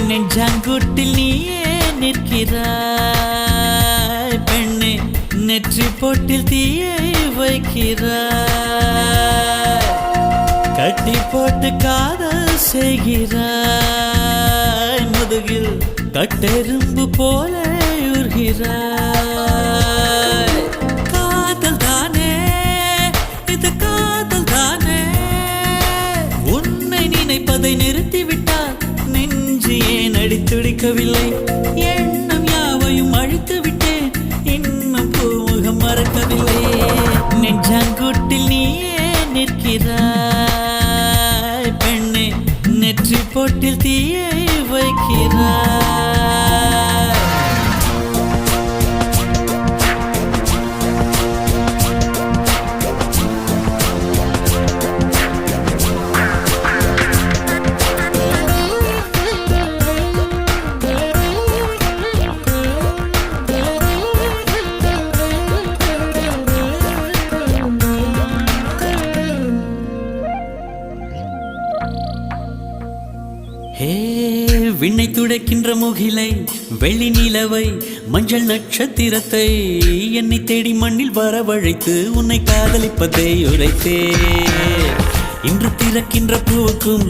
நெஞ்சாங்குட்டில் நீயே நிற்கிறாய் பெண்ணே, நெற்றி போட்டில் தீயை வைக்கிறாய், கட்டி போட்டு காதல் செய்கிறாய், முதுகில் கட்டெரும்பு போல உருகிறாய். காதல் தானே இது, காதல் தானே, உன்னை நினைப்பதை நிறுத்திவிட்டால் நெஞ்சு ஏன் அடித்துடிக்கவில்லை? எண்ணம் யாவையும் அழித்து விட்டேன், இன்னும் பூமுகம் மறக்கவில்லை. நெஞ்சாங்குட்டில் நீயே நிற்கிறாய் பெண்ணே, நெற்றி போட்டில் தீயை வைக்கிறாய். விண்ணை துடைக்கின்ற முகிலை, வெள்ளி நிலவை, மஞ்சள் நட்சத்திரத்தை என்னை தேடி மண்ணில் வரவழைத்து உன்னை காதலிப்பதை உரைத்தே. இன்று திறக்கின்ற பூவுக்கும்